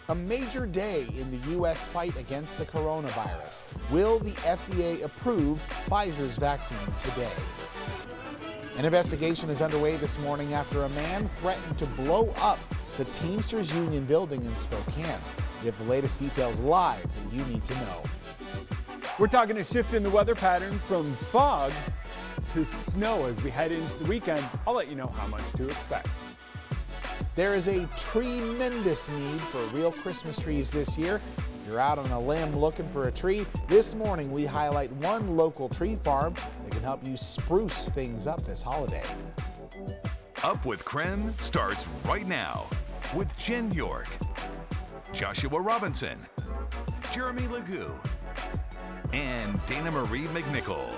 A major day in the U.S. fight against the coronavirus. Will the FDA approve Pfizer's vaccine today? An investigation is underway this morning after a man threatened to blow up the Teamsters Union building in Spokane. We have the latest details live that you need to know. We're talking a shift in the weather pattern from fog to snow as we head into the weekend. I'll let you know how much to expect. There is a tremendous need for real Christmas trees this year. If you're out on a limb looking for a tree, this morning we highlight one local tree farm that can help you spruce things up this holiday. Up with KREM starts right now with Jen York, Joshua Robinson, Jeremy Legoo, and Dana Marie McNichol.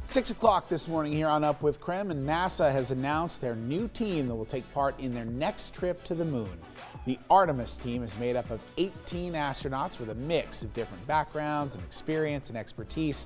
6 o'clock this morning here on Up with KREM, and NASA has announced their new team that will take part in their next trip to the moon. The Artemis team is made up of 18 astronauts with a mix of different backgrounds and experience and expertise.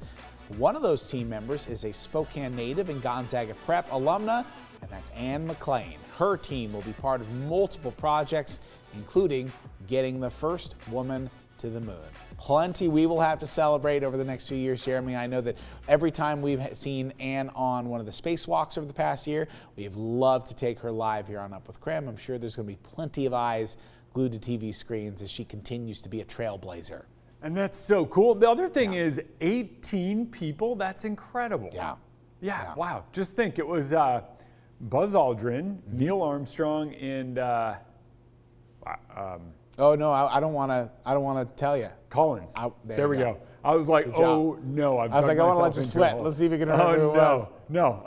One of those team members is a Spokane native and Gonzaga Prep alumna, and that's Ann McLean. Her team will be part of multiple projects, including getting the first woman to the moon. Plenty we will have to celebrate over the next few years, Jeremy. I know that every time we've seen Ann on one of the spacewalks over the past year, we have loved to take her live here on Up with KREM. I'm sure there's going to be plenty of eyes glued to TV screens as she continues to be a trailblazer. And that's so cool. The other thing is 18 people. That's incredible. Yeah. Wow. Just think, it was Buzz Aldrin, Neil Armstrong, and oh no, I don't want to tell you. Collins. There we go. I was like, oh no, I was like, I want to let you sweat. Let's see if you can remember who it was. No,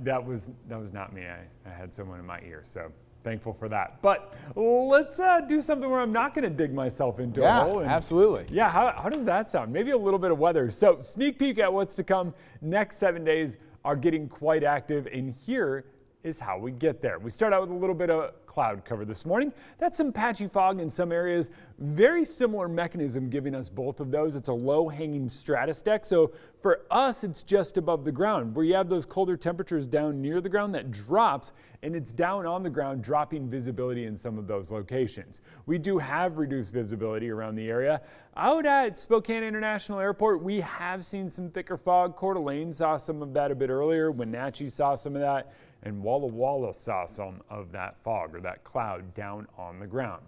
that was not me. I had someone in my ear, so thankful for that. But let's do something where I'm not going to dig myself into a hole. Yeah, absolutely. Yeah, how does that sound? Maybe a little bit of weather. So sneak peek at what's to come. Next 7 days are getting quite active, and here is how we get there. We start out with a little bit of cloud cover this morning. That's some patchy fog in some areas. Very similar mechanism giving us both of those. It's a low-hanging stratus deck. So for us, it's just above the ground. Where you have those colder temperatures down near the ground, that drops, and it's down on the ground, dropping visibility in some of those locations. We do have reduced visibility around the area. Out at Spokane International Airport, we have seen some thicker fog. Coeur d'Alene saw some of that a bit earlier. Wenatchee saw some of that. And Walla Walla saw some of that fog or that cloud down on the ground.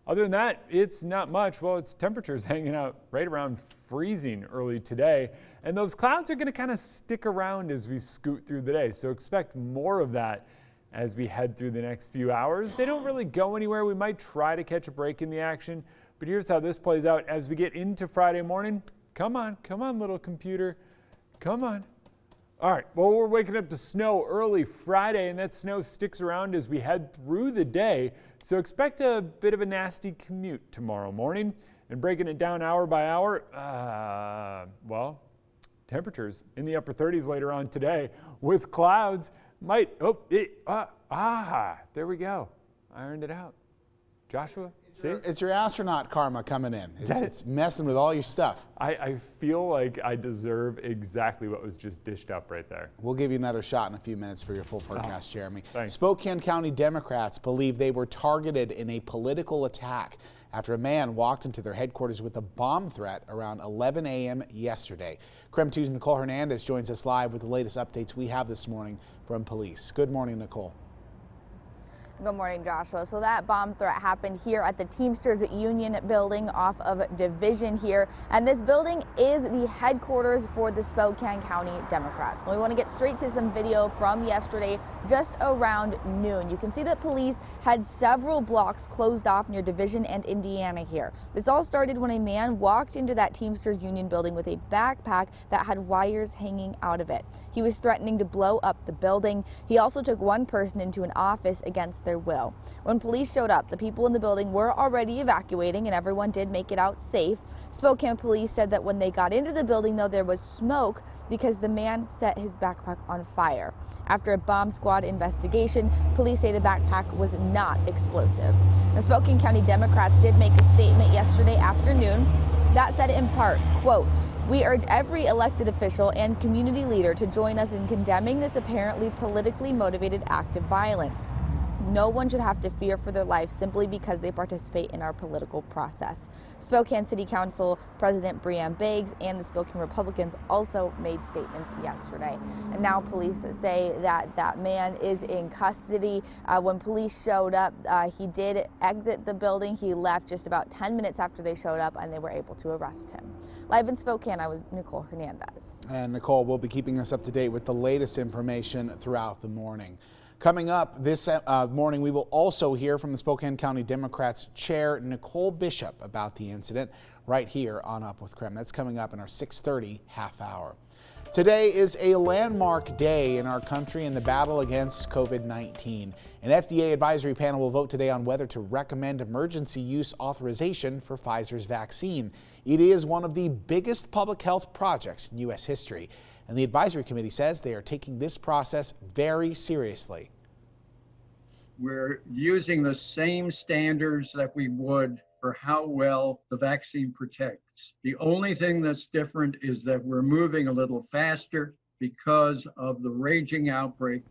Other than that, it's not much. Well, it's temperatures hanging out right around freezing early today. And those clouds are going to kind of stick around as we scoot through the day. So expect more of that as we head through the next few hours. They don't really go anywhere. We might try to catch a break in the action. But here's how this plays out as we get into Friday morning. Come on, little computer. Come on. All right, well, we're waking up to snow early Friday, and that snow sticks around as we head through the day. So expect a bit of a nasty commute tomorrow morning. And breaking it down hour by hour, well, temperatures in the upper 30s later on today with clouds might, there we go. Ironed it out. Joshua? See? It's your astronaut karma coming in. It's messing with all your stuff. I feel like I deserve exactly what was just dished up right there. We'll give you another shot in a few minutes for your full forecast, Jeremy. Thanks. Spokane County Democrats believe they were targeted in a political attack after a man walked into their headquarters with a bomb threat around 11 a.m. yesterday. KREM 2's Nicole Hernandez joins us live with the latest updates we have this morning from police. Good morning, Nicole. Good morning, Joshua. So that bomb threat happened here at the Teamsters Union building off of Division here. And this building is the headquarters for the Spokane County Democrats. We want to get straight to some video from yesterday, just around noon. You can see that police had several blocks closed off near Division and Indiana here. This all started when a man walked into that Teamsters Union building with a backpack that had wires hanging out of it. He was threatening to blow up the building. He also took one person into an office against their will. When police showed up, the people in the building were already evacuating and everyone did make it out safe. Spokane police said that when they got into the building, though, there was smoke because the man set his backpack on fire. After a bomb squad investigation, police say the backpack was not explosive. The Spokane County Democrats did make a statement yesterday afternoon that said in part, quote, "We urge every elected official and community leader to join us in condemning this apparently politically motivated act of violence. No one should have to fear for their life simply because they participate in our political process. Spokane City Council President Breanne Biggs and the Spokane Republicans also made statements yesterday. And now police say that that man is in custody. When police showed up, he did exit the building. He left just about 10 minutes after they showed up, and they were able to arrest him. Live in Spokane, I was Nicole Hernandez. And Nicole will be keeping us up to date with the latest information throughout the morning. Coming up this morning, we will also hear from the Spokane County Democrats Chair Nicole Bishop about the incident right here on Up with KREM. That's coming up in our 6:30 half hour. Today is a landmark day in our country in the battle against COVID-19. An FDA advisory panel will vote today on whether to recommend emergency use authorization for Pfizer's vaccine. It is one of the biggest public health projects in U.S. history, and the advisory committee says they are taking this process very seriously. We're using the same standards that we would for how well the vaccine protects. The only thing that's different is that we're moving a little faster because of the raging outbreak.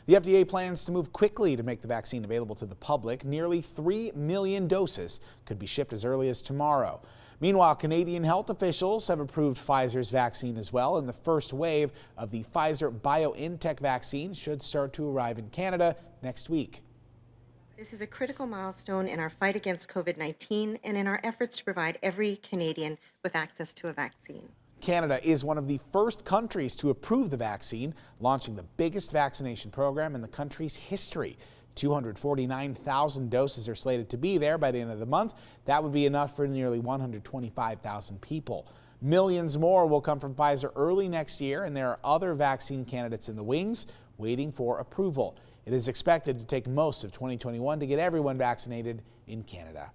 The FDA plans to move quickly to make the vaccine available to the public. Nearly 3 million doses could be shipped as early as tomorrow. Meanwhile, Canadian health officials have approved Pfizer's vaccine as well, and the first wave of the Pfizer-BioNTech vaccine should start to arrive in Canada next week. This is a critical milestone in our fight against COVID-19 and in our efforts to provide every Canadian with access to a vaccine. Canada is one of the first countries to approve the vaccine, launching the biggest vaccination program in the country's history. 249,000 doses are slated to be there by the end of the month. That would be enough for nearly 125,000 people. Millions more will come from Pfizer early next year, and there are other vaccine candidates in the wings waiting for approval. It is expected to take most of 2021 to get everyone vaccinated in Canada.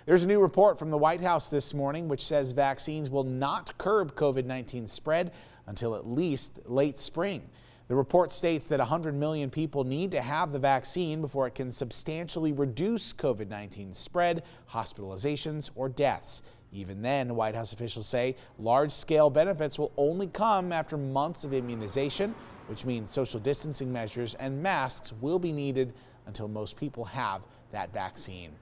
There's a new report from the White House this morning which says vaccines will not curb COVID-19 spread until at least late spring. The report states that 100 million people need to have the vaccine before it can substantially reduce COVID-19 spread, hospitalizations, or deaths. Even then, White House officials say large-scale benefits will only come after months of immunization, which means social distancing measures and masks will be needed until most people have that vaccine.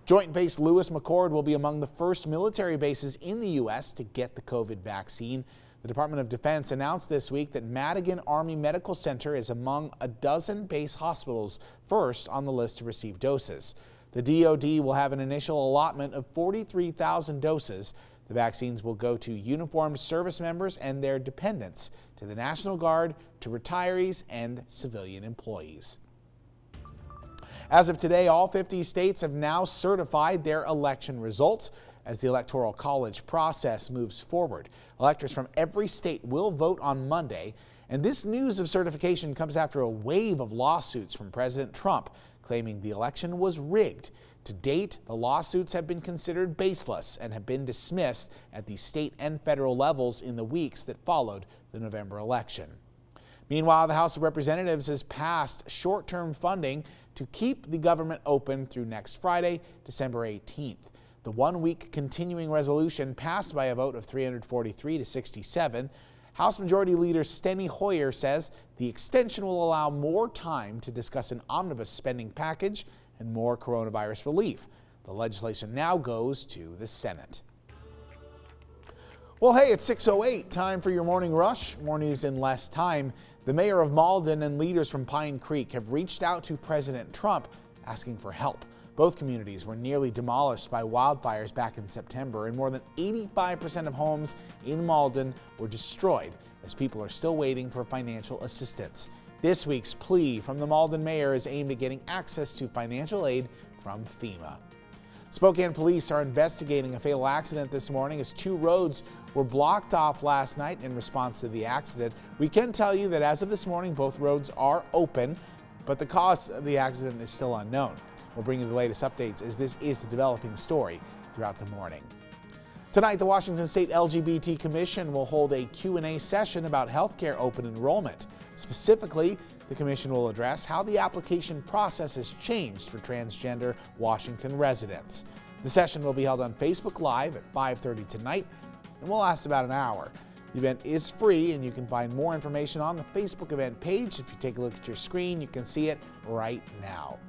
Joint Base Lewis McChord will be among the first military bases in the U.S. to get the COVID vaccine. The Department of Defense announced this week that Madigan Army Medical Center is among a dozen base hospitals first on the list to receive doses. The DoD will have an initial allotment of 43,000 doses. The vaccines will go to uniformed service members and their dependents, to the National Guard, to retirees, and civilian employees. As of today, all 50 states have now certified their election results as the Electoral College process moves forward. Electors from every state will vote on Monday, and this news of certification comes after a wave of lawsuits from President Trump claiming the election was rigged. To date, the lawsuits have been considered baseless and have been dismissed at the state and federal levels in the weeks that followed the November election. Meanwhile, the House of Representatives has passed short-term funding to keep the government open through next Friday, December 18th. The one-week continuing resolution passed by a vote of 343 to 67. House Majority Leader Steny Hoyer says the extension will allow more time to discuss an omnibus spending package and more coronavirus relief. The legislation now goes to the Senate. Well, hey, it's 6:08, time for your morning rush. More news in less time. The mayor of Malden and leaders from Pine Creek have reached out to President Trump asking for help. Both communities were nearly demolished by wildfires back in September, and more than 85% of homes in Malden were destroyed as people are still waiting for financial assistance. This week's plea from the Malden mayor is aimed at getting access to financial aid from FEMA. Spokane police are investigating a fatal accident this morning as 2 roads were blocked off last night in response to the accident. We can tell you that as of this morning, both roads are open, but the cause of the accident is still unknown. We'll bring you the latest updates as this is the developing story throughout the morning. Tonight, the Washington State LGBT Commission will hold a Q&A session about healthcare open enrollment. Specifically, the commission will address how the application process has changed for transgender Washington residents. The session will be held on Facebook Live at 5:30 tonight and will last about an hour. The event is free, and you can find more information on the Facebook event page. If you take a look at your screen, you can see it right now.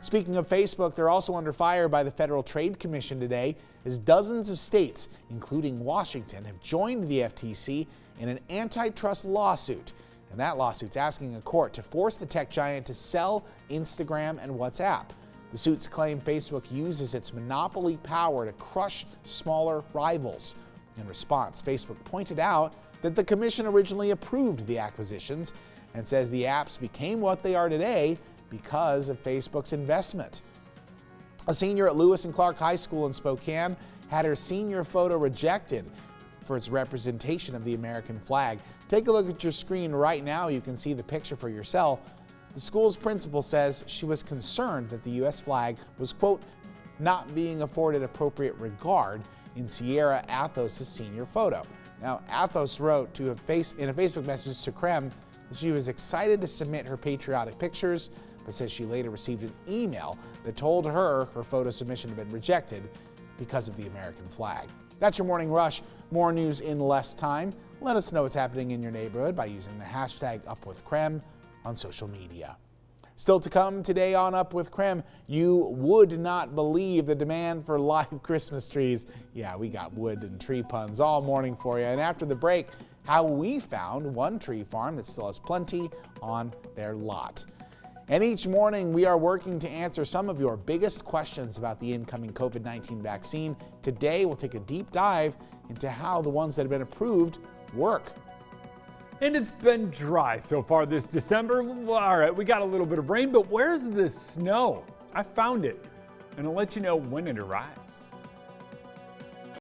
Speaking of Facebook, they're also under fire by the Federal Trade Commission today as dozens of states, including Washington, have joined the FTC in an antitrust lawsuit. And that lawsuit's asking a court to force the tech giant to sell Instagram and WhatsApp. The suits claim Facebook uses its monopoly power to crush smaller rivals. In response, Facebook pointed out that the commission originally approved the acquisitions and says the apps became what they are today because of Facebook's investment. A senior at Lewis and Clark High School in Spokane had her senior photo rejected for its representation of the American flag. Take a look at your screen right now. You can see the picture for yourself. The school's principal says she was concerned that the U.S. flag was, quote, not being afforded appropriate regard in Sierra Athos' senior photo. Now, Athos wrote in a Facebook message to KREM that she was excited to submit her patriotic pictures, but says she later received an email that told her photo submission had been rejected because of the American flag. That's your Morning Rush. More news in less time. Let us know what's happening in your neighborhood by using the hashtag #UpWithKrem on social media. Still to come today on Up with KREM, you would not believe the demand for live Christmas trees. Yeah, we got wood and tree puns all morning for you. And after the break, how we found one tree farm that still has plenty on their lot. And each morning, we are working to answer some of your biggest questions about the incoming COVID-19 vaccine. Today, we'll take a deep dive into how the ones that have been approved work. And it's been dry so far this December. Well, all right, we got a little bit of rain, but where's the snow? I found it, and I'll let you know when it arrives.